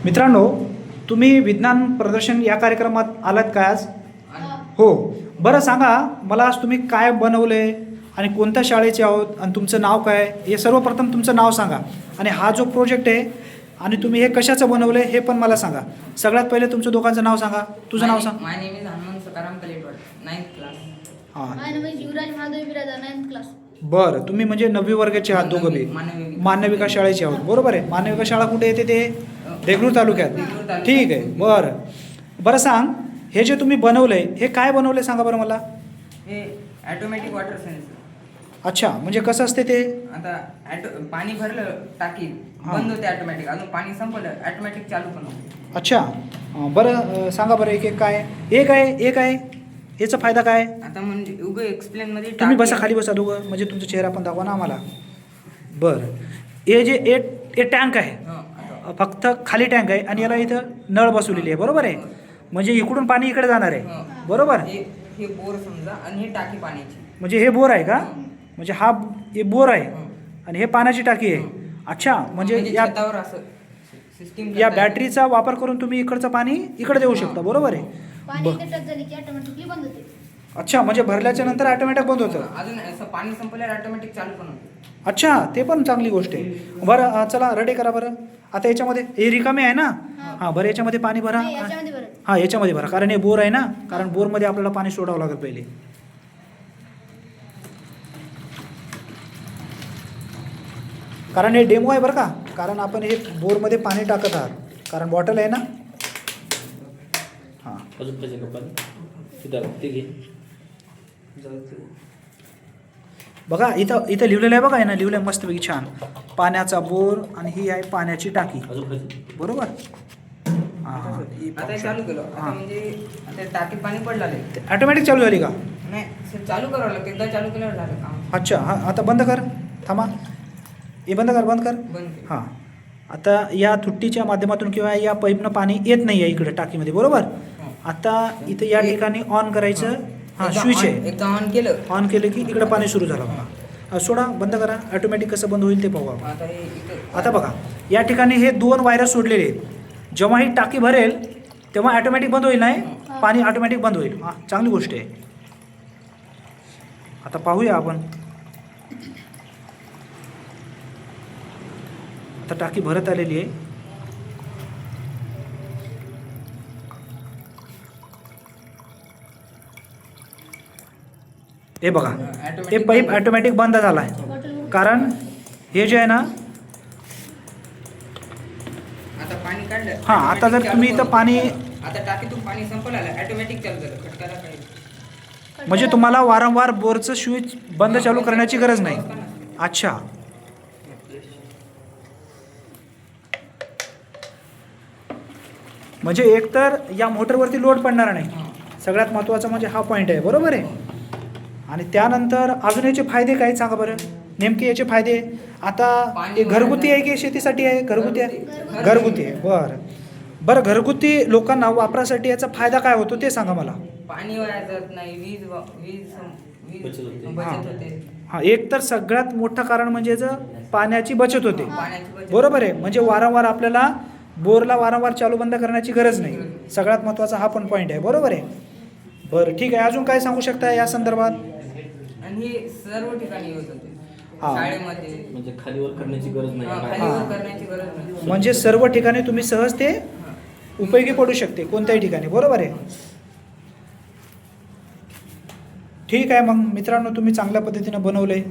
मित्रांनो, तुम्ही विज्ञान प्रदर्शन या कार्यक्रमात आलात का आज? हो. बरं सांगा मला, आज तुम्ही काय बनवले आणि कोणत्या शाळेचे आहोत आणि तुमचं नाव काय? हे सर्वप्रथम तुमचं नाव सांगा आणि हा जो प्रोजेक्ट आहे आणि तुम्ही हे कशाचं बनवलं हे पण मला सांगा. सगळ्यात पहिले तुमचं दोघांचं नाव सांगा. तुझं नाव सांग. My name is Hanuman Sakaram Kaletwad, 9th class. हां. My name is Yuvraj Mahadev Biradar, 9th class. बरं, तुम्ही म्हणजे 9वी वर्गाचे आहात दोघं बी. मानविका शाळेचे आहोत, बरोबर आहे. मानविका शाळा कुठे येते ते? देगलूर तालुक्यात. ठीक आहे. बरं बरं सांग, हे जे तुम्ही बनवलंय हे काय बनवलंय सांगा बरं मला. हे ऑटोमॅटिक वॉटर सेन्सर. अच्छा, म्हणजे कसं असते ते? आता पाणी भरलं टाकी हां. बंद होते ऑटोमॅटिक, अजून पाणी संपलं ऑटोमॅटिक चालू पण होते. अच्छा. बरं सांगा बरं एक एक काय एक आहे याचा फायदा काय? आता म्हणजे उगं एक्सप्लेन मध्ये तुम्ही बसा, खाली बसा दोघं, म्हणजे तुमचा चेहरा पण दाखवा ना आम्हाला. बरं, हे जे एक टँक आहे, फक्त खाली टँक आहे आणि याला इथं नळ बसवलेली आहे, बरोबर आहे. म्हणजे इकडून पाणी इकडे जाणार आहे, बरोबर. हे बोर समजा आणि हे टाकी पाण्याची. म्हणजे हे बोर आहे का? म्हणजे हा हे बोर आहे आणि हे पाण्याची टाकी आहे. अच्छा, म्हणजे या छतावर असं सिस्टीम या बॅटरीचा वापर करून तुम्ही इकडचं पाणी इकडे देऊ शकता, बरोबर आहे. पाणी इथे टच झाली की ऑटोमॅटिकली बंद होते. अच्छा, म्हणजे भरल्याच्या नंतर ऑटोमॅटिक बंद होतं. अजून असं पाणी संपल्यावर ऑटोमॅटिक चालू पण होते. अच्छा, ते पण चांगली गोष्ट आहे. बरं चला रेडी करा बरं. आता याच्यामध्ये हे रिकामे आहे ना? हां, बरं याच्यामध्ये पाणी भरा. नाही, याच्यामध्ये बरं. हां, याच्यामध्ये भरा, कारण हे बोर आहे ना, कारण बोरमध्ये आपल्याला पाणी सोडावं लागेल पहिले. कारण हे डेमो आहे बरं का, कारण आपण हे बोरमध्ये पाणी टाकत आहात, कारण बॉटल आहे ना. हां, अजून पाहिजे का पाणी? तिथं ते घे. बघा इथं लिहिलेलं आहे, बघा आहे ना, लिहिलं आहे मस्तपैकी छान. पाण्याचा बोर आणि ही आहे पाण्याची टाकी, अजून पाहिजे. बरोबर. हां, आता हे चालू केलं. आता हां. म्हणजे आता टाकीत पाणी पडलं आहे. ऑटोमॅटिक चालू झाली का? नाही, चालू करावं लागतं. एकदा चालू केल्यावर झालं काम. अच्छा. हां, आता बंद कर, थांबा. हे बंद कर. बंद केलं. हां, आता या तुट्टीच्या माध्यमातून किंवा या पाईपनं पाणी येत नाही आहे इकडे टाकीमध्ये, बरोबर. आता इथं या ठिकाणी ऑन करायचं. हां, स्विच आहे. एकदा ऑन केलं. ऑन केलं की इकडं पाणी सुरू झालं बघा. सोडा, बंद करा. ऑटोमॅटिक कसं बंद होईल ते पाहू आपण. आता हे इथं आता बघा, या ठिकाणी हे 2 वायर सोडलेले आहेत. जेव्हा ही टाकी भरेल तेव्हा ऑटोमॅटिक बंद होईल, नाही पाणी ऑटोमॅटिक बंद होईल. हां, चांगली गोष्ट आहे. आता पाहूया आपण. आता टाकी भरत आलेली आहे. हे बघा, हे पाईप ऑटोमॅटिक बंद झाला आहे, कारण हे जे आहे ना. आता पाणी काढलं. हां, आता जर तुम्ही इथं पाणी, आता टाकीतून पाणी संपलं आलं ऑटोमॅटिक चालू झालं. खटकाला काही म्हणजे तुम्हाला वारंवार बोरचं स्विच बंद चालू करण्याची गरज नाही. अच्छा. म्हणजे एकतर या मोटरवरती लोड पडणार नाही, सगळ्यात महत्त्वाचं म्हणजे हा पॉईंट आहे, बरोबर आहे. आणि त्यानंतर अजून याचे फायदे काय सांगा बरं, नेमके याचे फायदे. आता हे घरगुती आहे की शेतीसाठी आहे? घरगुती आहे. घरगुती आहे. बरं, घरगुती लोकांना वापरासाठी याचा फायदा काय होतो ते सांगा मला. पाणी वाया जात नाही, वीज बचत होते. बचत होते. हां, एक तर सगळ्यात मोठं कारण म्हणजे याचं पाण्याची बचत होते, पाण्याची बचत. बरोबर आहे. म्हणजे वारंवार आपल्याला बोरला वारंवार चालू बंद करण्याची गरज नाही. सगळ्यात महत्त्वाचा हा पण पॉईंट आहे, बरोबर आहे. बरं, ठीक आहे. अजून काय सांगू शकता या संदर्भात? आणि हे सर्व ठिकाणी होत होते. हां. शाळेमध्ये म्हणजे खालीवर करण्याची गरज नाही. खालीवर करण्याची गरज नाही. म्हणजे सर्व ठिकाणी तुम्ही सहज ते उपयोगी पडू शकते, कोणत्याही ठिकाणी, बरोबर आहे. ठीक आहे. मग मित्रांनो, तुम्ही चांगल्या पद्धतीनं बनवलंय.